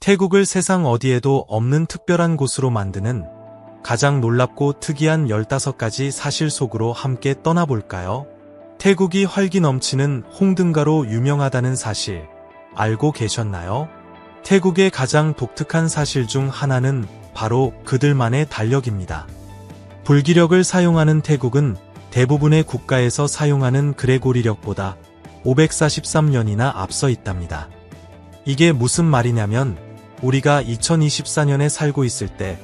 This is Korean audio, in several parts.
태국을 세상 어디에도 없는 특별한 곳으로 만드는 가장 놀랍고 특이한 15가지 사실 속으로 함께 떠나볼까요? 태국이 활기 넘치는 홍등가로 유명하다는 사실 알고 계셨나요? 태국의 가장 독특한 사실 중 하나는 바로 그들만의 달력입니다. 불기력을 사용하는 태국은 대부분의 국가에서 사용하는 그레고리력보다 543년이나 앞서 있답니다. 이게 무슨 말이냐면 우리가 2024년에 살고 있을 때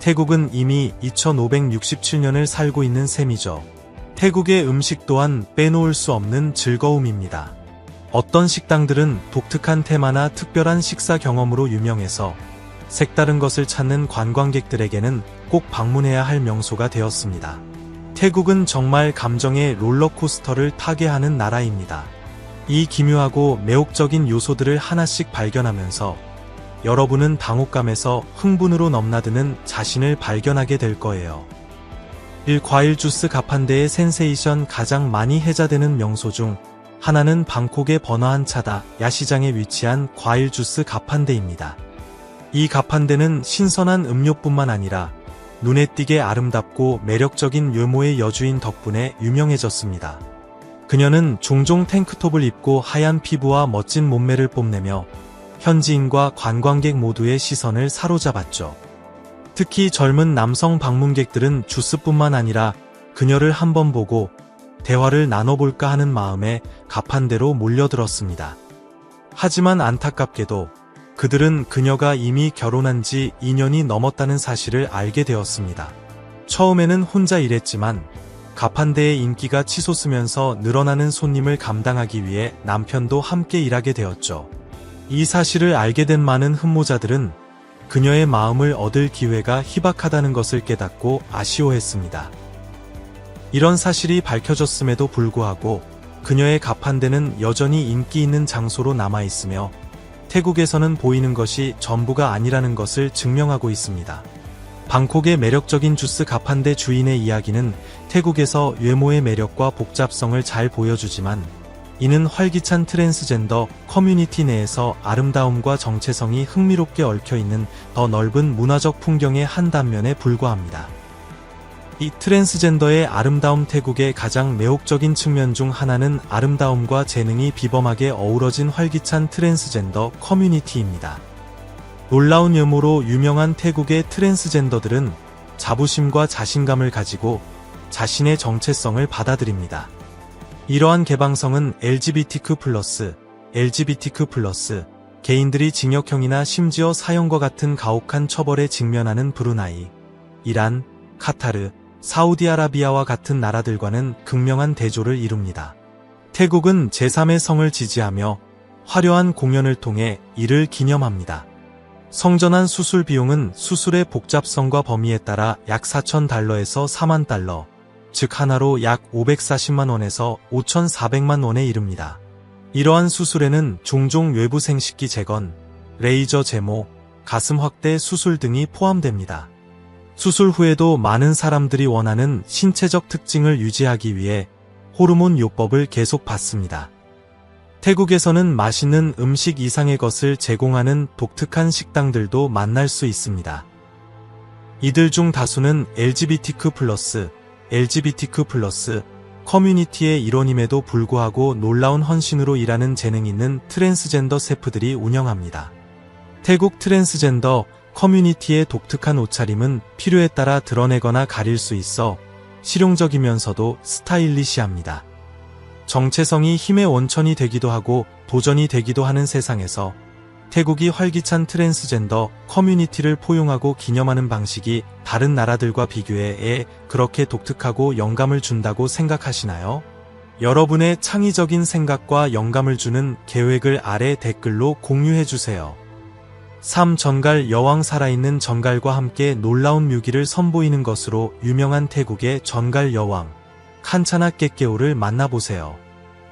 태국은 이미 2567년을 살고 있는 셈이죠. 태국의 음식 또한 빼놓을 수 없는 즐거움입니다. 어떤 식당들은 독특한 테마나 특별한 식사 경험으로 유명해서 색다른 것을 찾는 관광객들에게는 꼭 방문해야 할 명소가 되었습니다. 태국은 정말 감정의 롤러코스터를 타게 하는 나라입니다. 이 기묘하고 매혹적인 요소들을 하나씩 발견하면서 여러분은 당혹감에서 흥분으로 넘나드는 자신을 발견하게 될 거예요. 1. 과일 주스 가판대의 센세이션. 가장 많이 해자되는 명소 중 하나는 방콕의 번화한 차다 야시장에 위치한 과일 주스 가판대입니다. 이 가판대는 신선한 음료뿐만 아니라 눈에 띄게 아름답고 매력적인 외모의 여주인 덕분에 유명해졌습니다. 그녀는 종종 탱크톱을 입고 하얀 피부와 멋진 몸매를 뽐내며 현지인과 관광객 모두의 시선을 사로잡았죠. 특히 젊은 남성 방문객들은 주스뿐만 아니라 그녀를 한번 보고 대화를 나눠볼까 하는 마음에 가판대로 몰려들었습니다. 하지만 안타깝게도 그들은 그녀가 이미 결혼한 지 2년이 넘었다는 사실을 알게 되었습니다. 처음에는 혼자 일했지만 가판대의 인기가 치솟으면서 늘어나는 손님을 감당하기 위해 남편도 함께 일하게 되었죠. 이 사실을 알게 된 많은 흠모자들은 그녀의 마음을 얻을 기회가 희박하다는 것을 깨닫고 아쉬워했습니다. 이런 사실이 밝혀졌음에도 불구하고 그녀의 가판대는 여전히 인기 있는 장소로 남아있으며 태국에서는 보이는 것이 전부가 아니라는 것을 증명하고 있습니다. 방콕의 매력적인 주스 가판대 주인의 이야기는 태국에서 외모의 매력과 복잡성을 잘 보여주지만 이는 활기찬 트랜스젠더 커뮤니티 내에서 아름다움과 정체성이 흥미롭게 얽혀있는 더 넓은 문화적 풍경의 한 단면에 불과합니다. 이 트랜스젠더의 아름다움. 태국의 가장 매혹적인 측면 중 하나는 아름다움과 재능이 비범하게 어우러진 활기찬 트랜스젠더 커뮤니티입니다. 놀라운 외모로 유명한 태국의 트랜스젠더들은 자부심과 자신감을 가지고 자신의 정체성을 받아들입니다. 이러한 개방성은 LGBTQ+, 개인들이 징역형이나 심지어 사형과 같은 가혹한 처벌에 직면하는 브루나이, 이란, 카타르, 사우디아라비아와 같은 나라들과는 극명한 대조를 이룹니다. 태국은 제3의 성을 지지하며 화려한 공연을 통해 이를 기념합니다. 성전환 수술 비용은 수술의 복잡성과 범위에 따라 약 4,000달러에서 4만 달러, 즉 하나로 약 540만 원에서 5,400만 원에 이릅니다. 이러한 수술에는 종종 외부 생식기 재건, 레이저 제모, 가슴 확대 수술 등이 포함됩니다. 수술 후에도 많은 사람들이 원하는 신체적 특징을 유지하기 위해 호르몬 요법을 계속 받습니다. 태국에서는 맛있는 음식 이상의 것을 제공하는 독특한 식당들도 만날 수 있습니다. 이들 중 다수는 LGBTQ+, 커뮤니티의 일원임에도 불구하고 놀라운 헌신으로 일하는 재능 있는 트랜스젠더 셰프들이 운영합니다. 태국 트랜스젠더 커뮤니티의 독특한 옷차림은 필요에 따라 드러내거나 가릴 수 있어 실용적이면서도 스타일리시합니다. 정체성이 힘의 원천이 되기도 하고 도전이 되기도 하는 세상에서 태국이 활기찬 트랜스젠더 커뮤니티를 포용하고 기념하는 방식이 다른 나라들과 비교해 그렇게 독특하고 영감을 준다고 생각하시나요? 여러분의 창의적인 생각과 영감을 주는 계획을 아래 댓글로 공유해주세요. 3. 정갈 여왕. 살아있는 정갈과 함께 놀라운 묘기를 선보이는 것으로 유명한 태국의 정갈 여왕 칸차나 깨깨오를 만나보세요.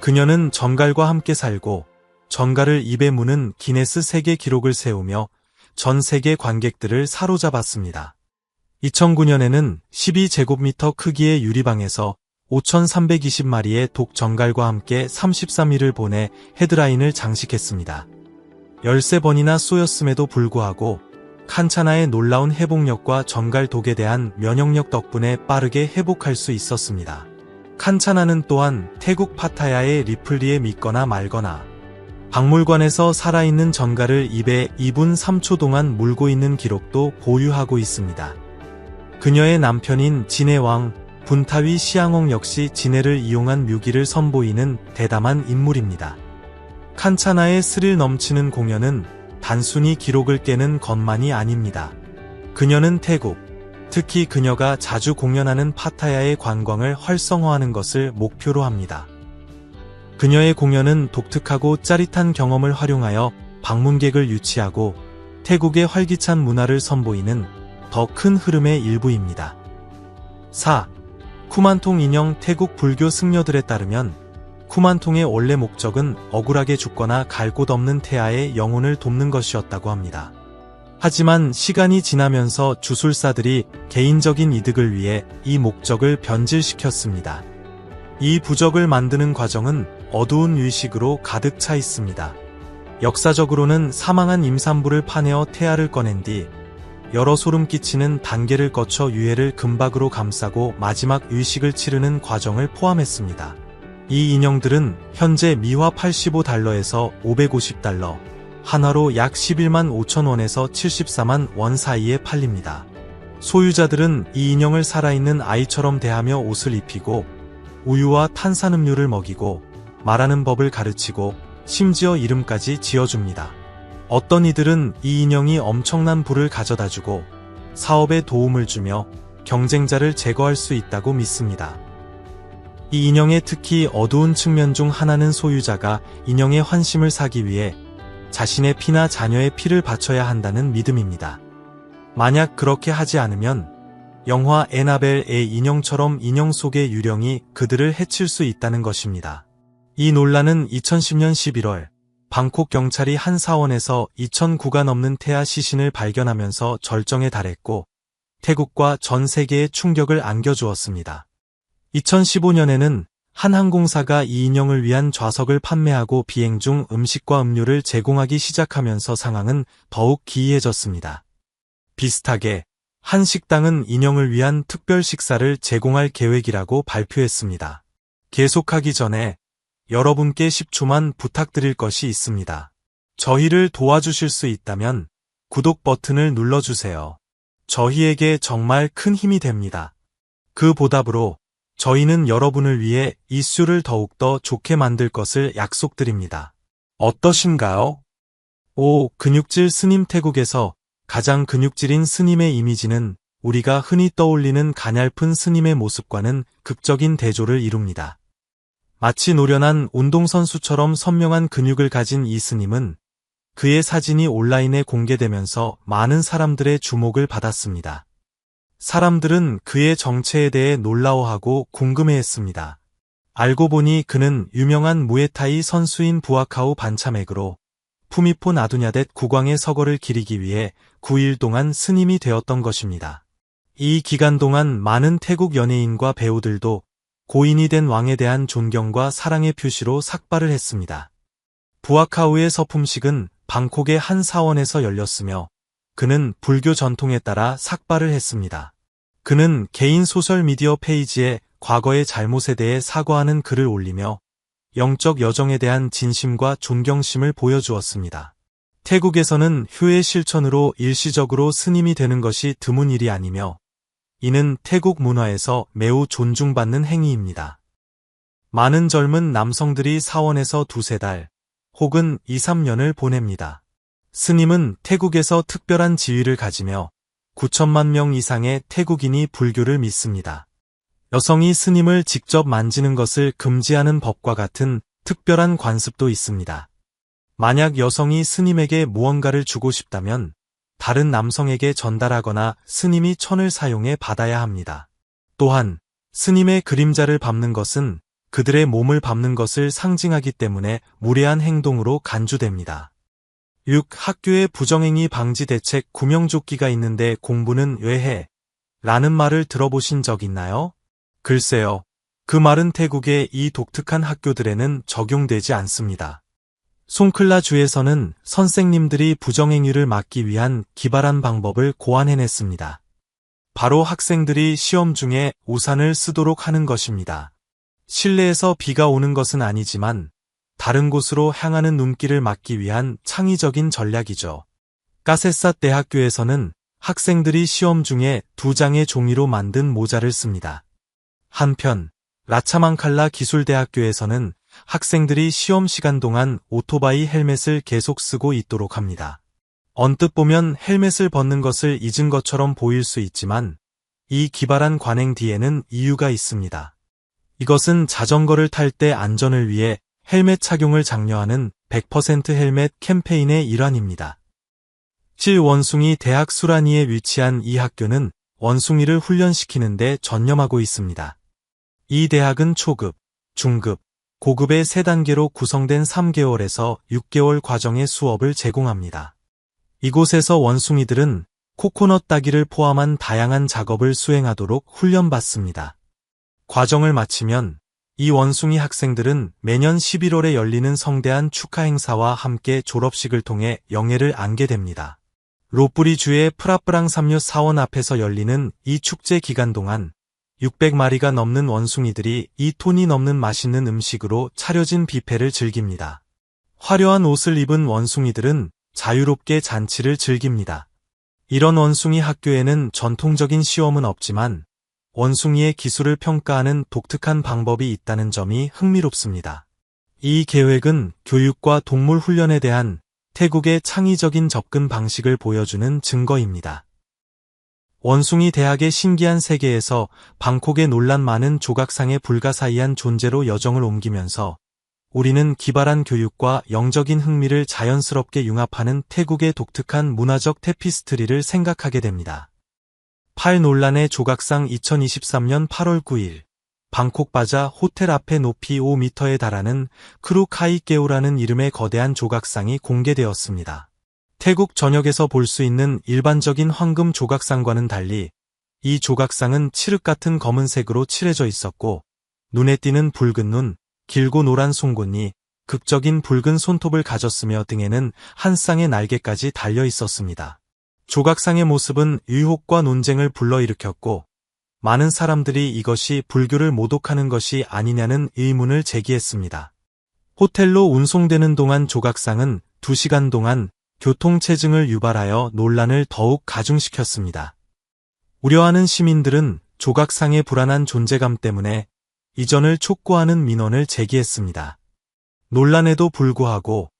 그녀는 정갈과 함께 살고 정갈을 입에 무는 기네스 세계 기록을 세우며 전 세계 관객들을 사로잡았습니다. 2009년에는 12제곱미터 크기의 유리방에서 5,320마리의 독 정갈과 함께 33일을 보내 헤드라인을 장식했습니다. 13번이나 쏘였음에도 불구하고 칸차나의 놀라운 회복력과 전갈 독에 대한 면역력 덕분에 빠르게 회복할 수 있었습니다. 칸차나는 또한 태국 파타야의 리플리에 믿거나 말거나 박물관에서 살아있는 전갈을 입에 2분 3초 동안 물고 있는 기록도 보유하고 있습니다. 그녀의 남편인 진해 왕 분타위 시앙홍 역시 진해를 이용한 묘기를 선보이는 대담한 인물입니다. 칸차나의 스릴 넘치는 공연은 단순히 기록을 깨는 것만이 아닙니다. 그녀는 태국, 특히 그녀가 자주 공연하는 파타야의 관광을 활성화하는 것을 목표로 합니다. 그녀의 공연은 독특하고 짜릿한 경험을 활용하여 방문객을 유치하고 태국의 활기찬 문화를 선보이는 더 큰 흐름의 일부입니다. 4. 쿠만통 인형. 태국 불교 승려들에 따르면 쿠만통의 원래 목적은 억울하게 죽거나 갈 곳 없는 태아의 영혼을 돕는 것이었다고 합니다. 하지만 시간이 지나면서 주술사들이 개인적인 이득을 위해 이 목적을 변질시켰습니다. 이 부적을 만드는 과정은 어두운 의식으로 가득 차 있습니다. 역사적으로는 사망한 임산부를 파내어 태아를 꺼낸 뒤 여러 소름 끼치는 단계를 거쳐 유해를 금박으로 감싸고 마지막 의식을 치르는 과정을 포함했습니다. 이 인형들은 현재 미화 85달러에서 550달러, 한화로 약 11만 5천 원에서 74만 원 사이에 팔립니다. 소유자들은 이 인형을 살아있는 아이처럼 대하며 옷을 입히고 우유와 탄산음료를 먹이고 말하는 법을 가르치고 심지어 이름까지 지어줍니다. 어떤 이들은 이 인형이 엄청난 부를 가져다주고 사업에 도움을 주며 경쟁자를 제거할 수 있다고 믿습니다. 이 인형의 특히 어두운 측면 중 하나는 소유자가 인형의 환심을 사기 위해 자신의 피나 자녀의 피를 바쳐야 한다는 믿음입니다. 만약 그렇게 하지 않으면 영화 애나벨의 인형처럼 인형 속의 유령이 그들을 해칠 수 있다는 것입니다. 이 논란은 2010년 11월 방콕 경찰이 한 사원에서 2,009가 넘는 태아 시신을 발견하면서 절정에 달했고 태국과 전 세계에 충격을 안겨주었습니다. 2015년에는 한 항공사가 이 인형을 위한 좌석을 판매하고 비행 중 음식과 음료를 제공하기 시작하면서 상황은 더욱 기이해졌습니다. 비슷하게 한 식당은 인형을 위한 특별 식사를 제공할 계획이라고 발표했습니다. 계속하기 전에 여러분께 10초만 부탁드릴 것이 있습니다. 저희를 도와주실 수 있다면 구독 버튼을 눌러주세요. 저희에게 정말 큰 힘이 됩니다. 그 보답으로 저희는 여러분을 위해 이슈를 더욱더 좋게 만들 것을 약속드립니다. 어떠신가요? 5. 근육질 스님. 태국에서 가장 근육질인 스님의 이미지는 우리가 흔히 떠올리는 가냘픈 스님의 모습과는 극적인 대조를 이룹니다. 마치 노련한 운동선수처럼 선명한 근육을 가진 이 스님은 그의 사진이 온라인에 공개되면서 많은 사람들의 주목을 받았습니다. 사람들은 그의 정체에 대해 놀라워하고 궁금해했습니다. 알고 보니 그는 유명한 무에타이 선수인 부아카우 반차맥으로 푸미폰 아두냐뎃 국왕의 서거를 기리기 위해 9일 동안 스님이 되었던 것입니다. 이 기간 동안 많은 태국 연예인과 배우들도 고인이 된 왕에 대한 존경과 사랑의 표시로 삭발을 했습니다. 부아카우의 서품식은 방콕의 한 사원에서 열렸으며 그는 불교 전통에 따라 삭발을 했습니다. 그는 개인 소셜미디어 페이지에 과거의 잘못에 대해 사과하는 글을 올리며 영적 여정에 대한 진심과 존경심을 보여주었습니다. 태국에서는 효의 실천으로 일시적으로 스님이 되는 것이 드문 일이 아니며 이는 태국 문화에서 매우 존중받는 행위입니다. 많은 젊은 남성들이 사원에서 두세 달 혹은 2, 3년을 보냅니다. 스님은 태국에서 특별한 지위를 가지며 9천만 명 이상의 태국인이 불교를 믿습니다. 여성이 스님을 직접 만지는 것을 금지하는 법과 같은 특별한 관습도 있습니다. 만약 여성이 스님에게 무언가를 주고 싶다면 다른 남성에게 전달하거나 스님이 천을 사용해 받아야 합니다. 또한 스님의 그림자를 밟는 것은 그들의 몸을 밟는 것을 상징하기 때문에 무례한 행동으로 간주됩니다. 6. 학교에 부정행위 방지 대책 구명조끼가 있는데 공부는 왜 해? 라는 말을 들어보신 적 있나요? 글쎄요. 그 말은 태국의 이 독특한 학교들에는 적용되지 않습니다. 송클라주에서는 선생님들이 부정행위를 막기 위한 기발한 방법을 고안해냈습니다. 바로 학생들이 시험 중에 우산을 쓰도록 하는 것입니다. 실내에서 비가 오는 것은 아니지만 다른 곳으로 향하는 눈길을 막기 위한 창의적인 전략이죠. 까세삿 대학교에서는 학생들이 시험 중에 2장의 종이로 만든 모자를 씁니다. 한편 라차망칼라 기술대학교에서는 학생들이 시험 시간 동안 오토바이 헬멧을 계속 쓰고 있도록 합니다. 언뜻 보면 헬멧을 벗는 것을 잊은 것처럼 보일 수 있지만 이 기발한 관행 뒤에는 이유가 있습니다. 이것은 자전거를 탈 때 안전을 위해 헬멧 착용을 장려하는 100% 헬멧 캠페인의 일환입니다. 원숭이 대학 수라니에 위치한 이 학교는 원숭이를 훈련시키는 데 전념하고 있습니다. 이 대학은 초급, 중급, 고급의 3단계로 구성된 3개월에서 6개월 과정의 수업을 제공합니다. 이곳에서 원숭이들은 코코넛 따기를 포함한 다양한 작업을 수행하도록 훈련받습니다. 과정을 마치면 이 원숭이 학생들은 매년 11월에 열리는 성대한 축하 행사와 함께 졸업식을 통해 영예를 안게 됩니다. 로프리주의 프라프랑 삼류 사원 앞에서 열리는 이 축제 기간 동안 600마리가 넘는 원숭이들이 2톤이 넘는 맛있는 음식으로 차려진 뷔페를 즐깁니다. 화려한 옷을 입은 원숭이들은 자유롭게 잔치를 즐깁니다. 이런 원숭이 학교에는 전통적인 시험은 없지만 원숭이의 기술을 평가하는 독특한 방법이 있다는 점이 흥미롭습니다. 이 계획은 교육과 동물 훈련에 대한 태국의 창의적인 접근 방식을 보여주는 증거입니다. 원숭이 대학의 신기한 세계에서 방콕의 논란 많은 조각상의 불가사의한 존재로 여정을 옮기면서 우리는 기발한 교육과 영적인 흥미를 자연스럽게 융합하는 태국의 독특한 문화적 테피스트리를 생각하게 됩니다. 팔 논란의 조각상 2023년 8월 9일 방콕 바자 호텔 앞에 높이 5m에 달하는 크루카이케오라는 이름의 거대한 조각상이 공개되었습니다. 태국 전역에서 볼 수 있는 일반적인 황금 조각상과는 달리 이 조각상은 칠흑 같은 검은색으로 칠해져 있었고 눈에 띄는 붉은 눈, 길고 노란 송곳니, 극적인 붉은 손톱을 가졌으며 등에는 한 쌍의 날개까지 달려 있었습니다. 조각상의 모습은 의혹과 논쟁을 불러일으켰고 많은 사람들이 이것이 불교를 모독하는 것이 아니냐는 의문을 제기했습니다. 호텔로 운송되는 동안 조각상은 2시간 동안 교통체증을 유발하여 논란을 더욱 가중시켰습니다. 우려하는 시민들은 조각상의 불안한 존재감 때문에 이전을 촉구하는 민원을 제기했습니다. 논란에도 불구하고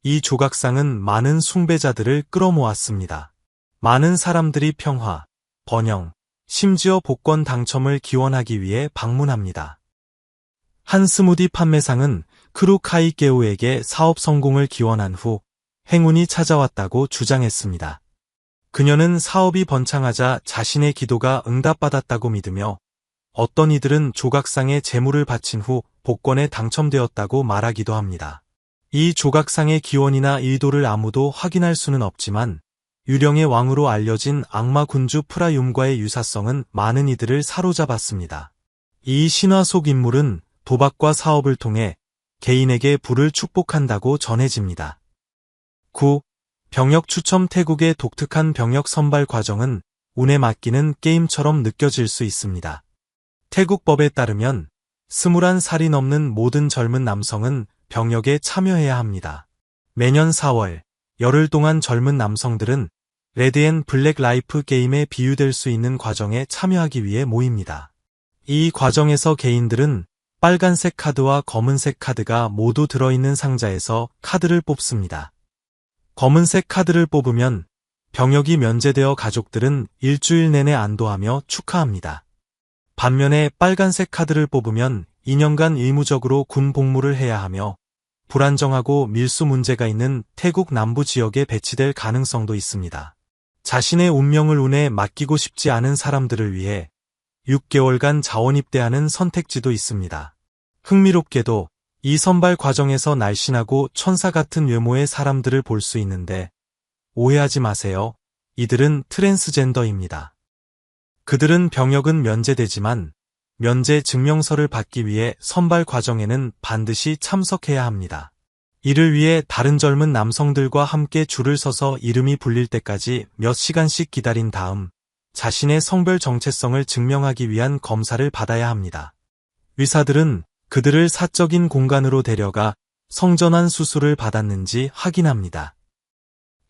이 조각상은 많은 숭배자들을 끌어모았습니다. 많은 사람들이 평화, 번영, 심지어 복권 당첨을 기원하기 위해 방문합니다. 한 스무디 판매상은 크루카이케오에게 사업 성공을 기원한 후 행운이 찾아왔다고 주장했습니다. 그녀는 사업이 번창하자 자신의 기도가 응답받았다고 믿으며 어떤 이들은 조각상에 재물을 바친 후 복권에 당첨되었다고 말하기도 합니다. 이 조각상의 기원이나 의도를 아무도 확인할 수는 없지만 유령의 왕으로 알려진 악마 군주 프라윰과의 유사성은 많은 이들을 사로잡았습니다. 이 신화 속 인물은 도박과 사업을 통해 개인에게 부를 축복한다고 전해집니다. 9. 병역 추첨. 태국의 독특한 병역 선발 과정은 운에 맡기는 게임처럼 느껴질 수 있습니다. 태국 법에 따르면 21살이 넘는 모든 젊은 남성은 병역에 참여해야 합니다. 매년 4월, 열흘 동안 젊은 남성들은 레드 앤 블랙 라이프 게임에 비유될 수 있는 과정에 참여하기 위해 모입니다. 이 과정에서 개인들은 빨간색 카드와 검은색 카드가 모두 들어있는 상자에서 카드를 뽑습니다. 검은색 카드를 뽑으면 병역이 면제되어 가족들은 일주일 내내 안도하며 축하합니다. 반면에 빨간색 카드를 뽑으면 2년간 의무적으로 군 복무를 해야 하며 불안정하고 밀수 문제가 있는 태국 남부 지역에 배치될 가능성도 있습니다. 자신의 운명을 운에 맡기고 싶지 않은 사람들을 위해 6개월간 자원입대하는 선택지도 있습니다. 흥미롭게도 이 선발 과정에서 날씬하고 천사 같은 외모의 사람들을 볼 수 있는데 오해하지 마세요. 이들은 트랜스젠더입니다. 그들은 병역은 면제되지만 면제 증명서를 받기 위해 선발 과정에는 반드시 참석해야 합니다. 이를 위해 다른 젊은 남성들과 함께 줄을 서서 이름이 불릴 때까지 몇 시간씩 기다린 다음 자신의 성별 정체성을 증명하기 위한 검사를 받아야 합니다. 의사들은 그들을 사적인 공간으로 데려가 성전환 수술을 받았는지 확인합니다.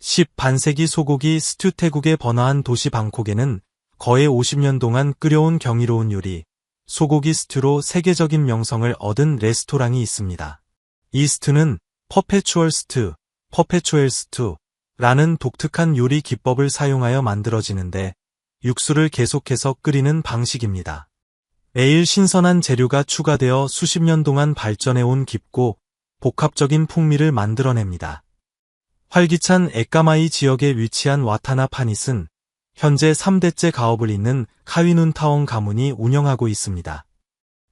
10반세기 소고기 스튜. 태국의 번화한 도시 방콕에는 거의 50년 동안 끓여온 경이로운 요리, 소고기 스튜로 세계적인 명성을 얻은 레스토랑이 있습니다. 이 스튜는 퍼페추얼 스튜라는 독특한 요리 기법을 사용하여 만들어지는데 육수를 계속해서 끓이는 방식입니다. 매일 신선한 재료가 추가되어 수십 년 동안 발전해온 깊고 복합적인 풍미를 만들어냅니다. 활기찬 에까마이 지역에 위치한 와타나 파닛은 현재 3대째 가업을 잇는 카위눈타원 가문이 운영하고 있습니다.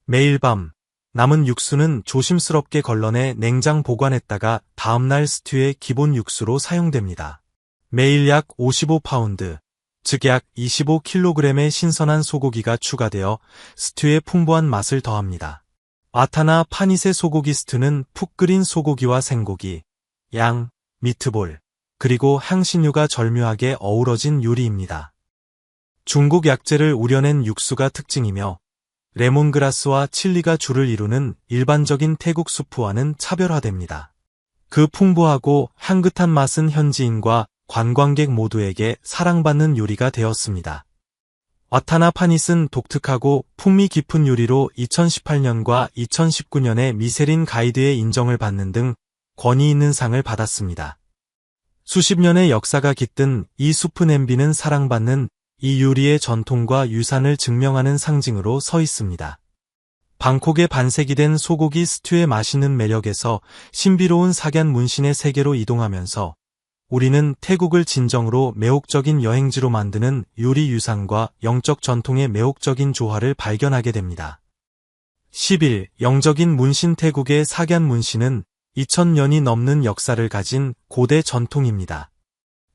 매일 밤 남은 육수는 조심스럽게 걸러내 냉장 보관했다가 다음날 스튜의 기본 육수로 사용됩니다. 매일 약 55파운드, 즉 약 25kg의 신선한 소고기가 추가되어 스튜에 풍부한 맛을 더합니다. 와타나 파닛의 소고기 스튜는 푹 끓인 소고기와 생고기, 양, 미트볼, 그리고 향신료가 절묘하게 어우러진 요리입니다. 중국 약재를 우려낸 육수가 특징이며 레몬그라스와 칠리가 주를 이루는 일반적인 태국 수프와는 차별화됩니다. 그 풍부하고 향긋한 맛은 현지인과 관광객 모두에게 사랑받는 요리가 되었습니다. 와타나 파닛은 독특하고 풍미 깊은 요리로 2018년과 2019년에 미쉐린 가이드의 인정을 받는 등 권위 있는 상을 받았습니다. 수십 년의 역사가 깃든 이 수프 냄비는 사랑받는 이 요리의 전통과 유산을 증명하는 상징으로 서 있습니다. 방콕의 반색이 된 소고기 스튜의 맛있는 매력에서 신비로운 석얀 문신의 세계로 이동하면서 우리는 태국을 진정으로 매혹적인 여행지로 만드는 요리 유산과 영적 전통의 매혹적인 조화를 발견하게 됩니다. 11. 영적인 문신. 태국의 석얀 문신은 2000년이 넘는 역사를 가진 고대 전통입니다.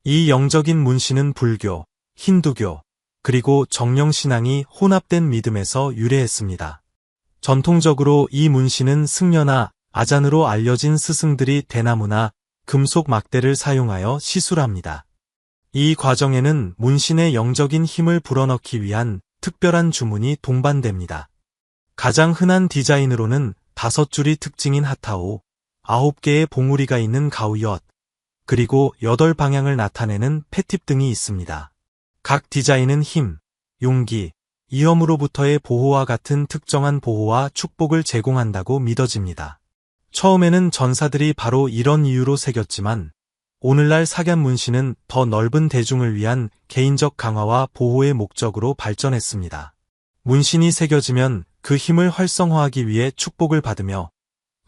이 영적인 문신은 불교, 힌두교, 그리고 정령신앙이 혼합된 믿음에서 유래했습니다. 전통적으로 이 문신은 승려나 아잔으로 알려진 스승들이 대나무나 금속 막대를 사용하여 시술합니다. 이 과정에는 문신의 영적인 힘을 불어넣기 위한 특별한 주문이 동반됩니다. 가장 흔한 디자인으로는 5줄이 특징인 하타오, 9개의 봉우리가 있는 가우엿, 그리고 8방향을 나타내는 패팁 등이 있습니다. 각 디자인은 힘, 용기, 위험으로부터의 보호와 같은 특정한 보호와 축복을 제공한다고 믿어집니다. 처음에는 전사들이 바로 이런 이유로 새겼지만 오늘날 석얀 문신은 더 넓은 대중을 위한 개인적 강화와 보호의 목적으로 발전했습니다. 문신이 새겨지면 그 힘을 활성화하기 위해 축복을 받으며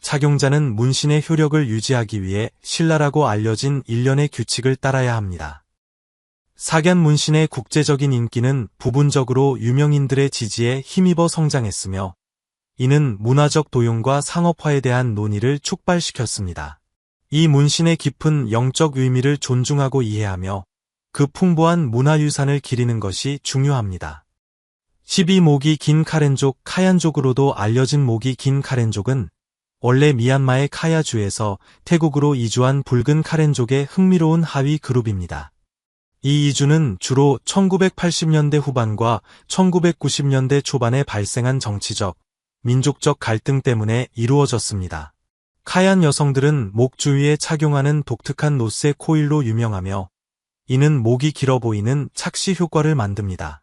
착용자는 문신의 효력을 유지하기 위해 신라라고 알려진 일련의 규칙을 따라야 합니다. 석얀 문신의 국제적인 인기는 부분적으로 유명인들의 지지에 힘입어 성장했으며 이는 문화적 도용과 상업화에 대한 논의를 촉발시켰습니다. 이 문신의 깊은 영적 의미를 존중하고 이해하며 그 풍부한 문화유산을 기리는 것이 중요합니다. 12. 목이 긴 카렌족. 카얀족으로도 알려진 목이 긴 카렌족은 원래 미얀마의 카야주에서 태국으로 이주한 붉은 카렌족의 흥미로운 하위 그룹입니다. 이 이주는 주로 1980년대 후반과 1990년대 초반에 발생한 정치적, 민족적 갈등 때문에 이루어졌습니다. 카얀 여성들은 목 주위에 착용하는 독특한 노쇠 코일로 유명하며 이는 목이 길어 보이는 착시 효과를 만듭니다.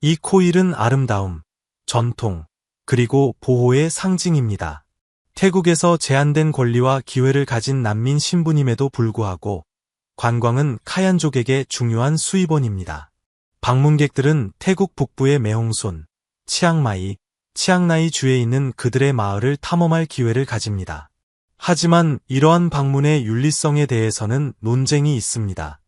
이 코일은 아름다움, 전통, 그리고 보호의 상징입니다. 태국에서 제한된 권리와 기회를 가진 난민 신분임에도 불구하고 관광은 카얀족에게 중요한 수입원입니다. 방문객들은 태국 북부의 매홍손, 치앙나이 주에 있는 그들의 마을을 탐험할 기회를 가집니다. 하지만 이러한 방문의 윤리성에 대해서는 논쟁이 있습니다.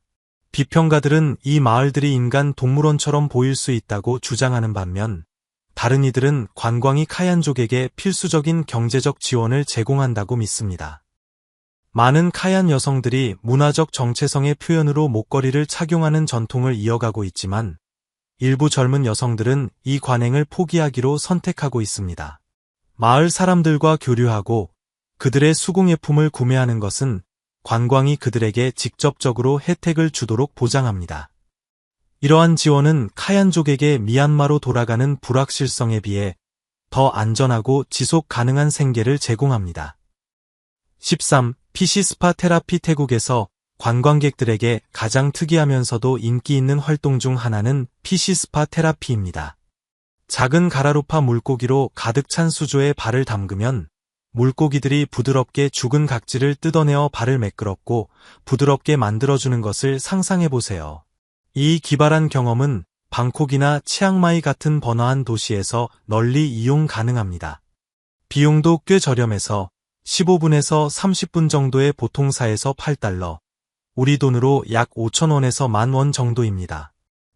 비평가들은 이 마을들이 인간 동물원처럼 보일 수 있다고 주장하는 반면 다른 이들은 관광이 카얀족에게 필수적인 경제적 지원을 제공한다고 믿습니다. 많은 카얀 여성들이 문화적 정체성의 표현으로 목걸이를 착용하는 전통을 이어가고 있지만 일부 젊은 여성들은 이 관행을 포기하기로 선택하고 있습니다. 마을 사람들과 교류하고 그들의 수공예품을 구매하는 것은 관광이 그들에게 직접적으로 혜택을 주도록 보장합니다. 이러한 지원은 카얀족에게 미얀마로 돌아가는 불확실성에 비해 더 안전하고 지속 가능한 생계를 제공합니다. 13. 피시스파 테라피. 태국에서 관광객들에게 가장 특이하면서도 인기 있는 활동 중 하나는 피시스파 테라피입니다. 작은 가라루파 물고기로 가득 찬 수조에 발을 담그면 물고기들이 부드럽게 죽은 각질을 뜯어내어 발을 매끄럽고 부드럽게 만들어주는 것을 상상해보세요. 이 기발한 경험은 방콕이나 치앙마이 같은 번화한 도시에서 널리 이용 가능합니다. 비용도 꽤 저렴해서 15분에서 30분 정도의 보통사에서 8달러, 우리 돈으로 약 5,000원에서 10,000원 정도입니다.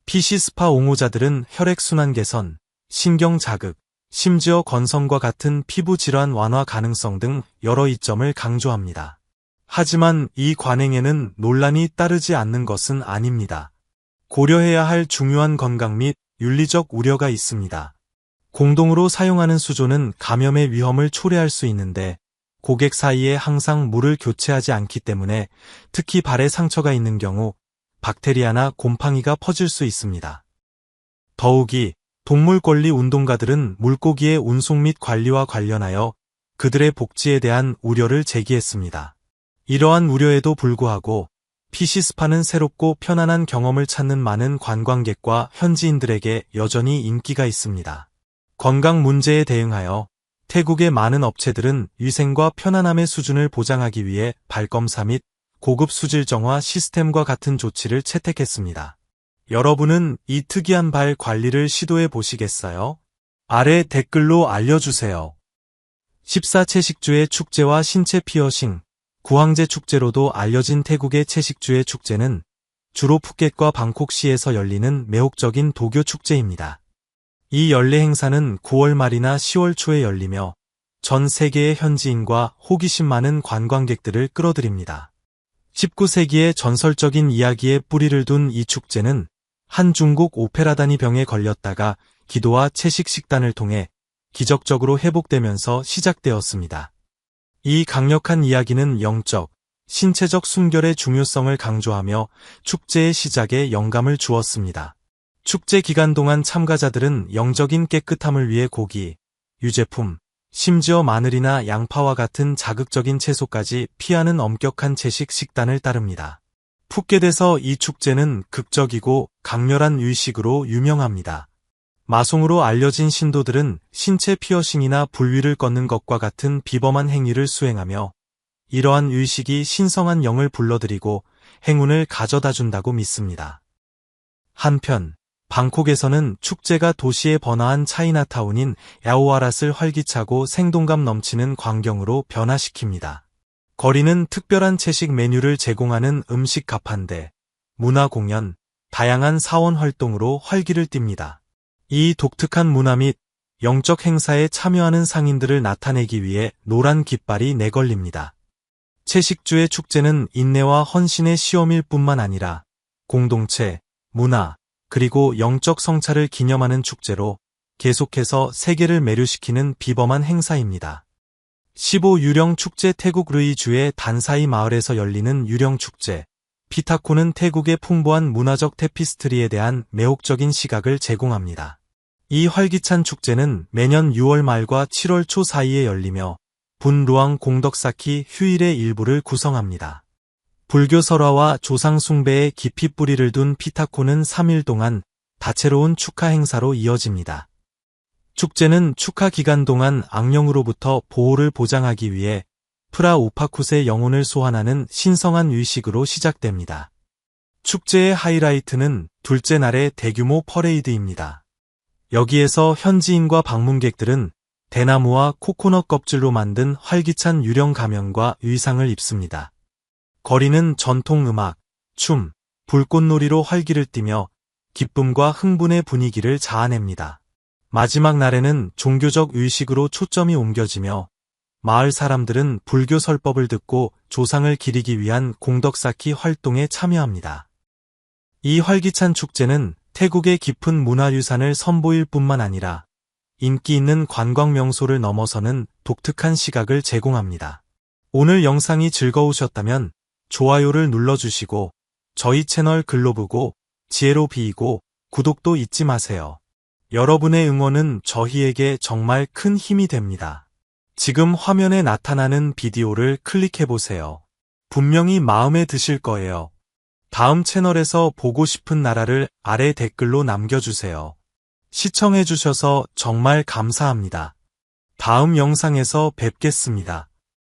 피시스파 옹호자들은 혈액순환 개선, 신경 자극, 심지어 건성과 같은 피부 질환 완화 가능성 등 여러 이점을 강조합니다. 하지만 이 관행에는 논란이 따르지 않는 것은 아닙니다. 고려해야 할 중요한 건강 및 윤리적 우려가 있습니다. 공동으로 사용하는 수조는 감염의 위험을 초래할 수 있는데 고객 사이에 항상 물을 교체하지 않기 때문에 특히 발에 상처가 있는 경우 박테리아나 곰팡이가 퍼질 수 있습니다. 더욱이 동물권리 운동가들은 물고기의 운송 및 관리와 관련하여 그들의 복지에 대한 우려를 제기했습니다. 이러한 우려에도 불구하고 피시스파는 새롭고 편안한 경험을 찾는 많은 관광객과 현지인들에게 여전히 인기가 있습니다. 건강 문제에 대응하여 태국의 많은 업체들은 위생과 편안함의 수준을 보장하기 위해 발검사 및 고급 수질 정화 시스템과 같은 조치를 채택했습니다. 여러분은 이 특이한 발 관리를 시도해 보시겠어요? 아래 댓글로 알려주세요. 14. 채식주의 축제와 신체 피어싱. 구황제 축제로도 알려진 태국의 채식주의 축제는 주로 푸켓과 방콕시에서 열리는 매혹적인 도교 축제입니다. 이 연례 행사는 9월 말이나 10월 초에 열리며 전 세계의 현지인과 호기심 많은 관광객들을 끌어들입니다. 19세기의 전설적인 이야기에 뿌리를 둔 이 축제는 한 중국 오페라단이 병에 걸렸다가 기도와 채식 식단을 통해 기적적으로 회복되면서 시작되었습니다. 이 강력한 이야기는 영적, 신체적 순결의 중요성을 강조하며 축제의 시작에 영감을 주었습니다. 축제 기간 동안 참가자들은 영적인 깨끗함을 위해 고기, 유제품, 심지어 마늘이나 양파와 같은 자극적인 채소까지 피하는 엄격한 채식 식단을 따릅니다. 푸켓에서 이 축제는 극적이고 강렬한 의식으로 유명합니다. 마송으로 알려진 신도들은 신체 피어싱이나 불위를 꺾는 것과 같은 비범한 행위를 수행하며 이러한 의식이 신성한 영을 불러들이고 행운을 가져다 준다고 믿습니다. 한편 방콕에서는 축제가 도시의 번화한 차이나타운인 야오와랏을 활기차고 생동감 넘치는 광경으로 변화시킵니다. 거리는 특별한 채식 메뉴를 제공하는 음식 가판대, 문화 공연, 다양한 사원 활동으로 활기를 띱니다. 이 독특한 문화 및 영적 행사에 참여하는 상인들을 나타내기 위해 노란 깃발이 내걸립니다. 채식주의 축제는 인내와 헌신의 시험일 뿐만 아니라 공동체, 문화, 그리고 영적 성찰을 기념하는 축제로 계속해서 세계를 매료시키는 비범한 행사입니다. 15. 유령 축제. 태국 르이주의 단사이 마을에서 열리는 유령 축제. 피타코는 태국의 풍부한 문화적 테피스트리에 대한 매혹적인 시각을 제공합니다. 이 활기찬 축제는 매년 6월 말과 7월 초 사이에 열리며 분루앙 공덕사키 휴일의 일부를 구성합니다. 불교 설화와 조상 숭배에 깊이 뿌리를 둔 피타코는 3일 동안 다채로운 축하 행사로 이어집니다. 축제는 축하 기간 동안 악령으로부터 보호를 보장하기 위해 프라 우파쿠스의 영혼을 소환하는 신성한 의식으로 시작됩니다. 축제의 하이라이트는 둘째 날의 대규모 퍼레이드입니다. 여기에서 현지인과 방문객들은 대나무와 코코넛 껍질로 만든 활기찬 유령 가면과 의상을 입습니다. 거리는 전통 음악, 춤, 불꽃놀이로 활기를 띠며 기쁨과 흥분의 분위기를 자아냅니다. 마지막 날에는 종교적 의식으로 초점이 옮겨지며 마을 사람들은 불교 설법을 듣고 조상을 기리기 위한 공덕사키 활동에 참여합니다. 이 활기찬 축제는 태국의 깊은 문화유산을 선보일 뿐만 아니라 인기 있는 관광 명소를 넘어서는 독특한 시각을 제공합니다. 오늘 영상이 즐거우셨다면 좋아요를 눌러주시고 저희 채널 글로브고 지혜로 비이고 구독도 잊지 마세요. 여러분의 응원은 저희에게 정말 큰 힘이 됩니다. 지금 화면에 나타나는 비디오를 클릭해보세요. 분명히 마음에 드실 거예요. 다음 채널에서 보고 싶은 나라를 아래 댓글로 남겨주세요. 시청해주셔서 정말 감사합니다. 다음 영상에서 뵙겠습니다.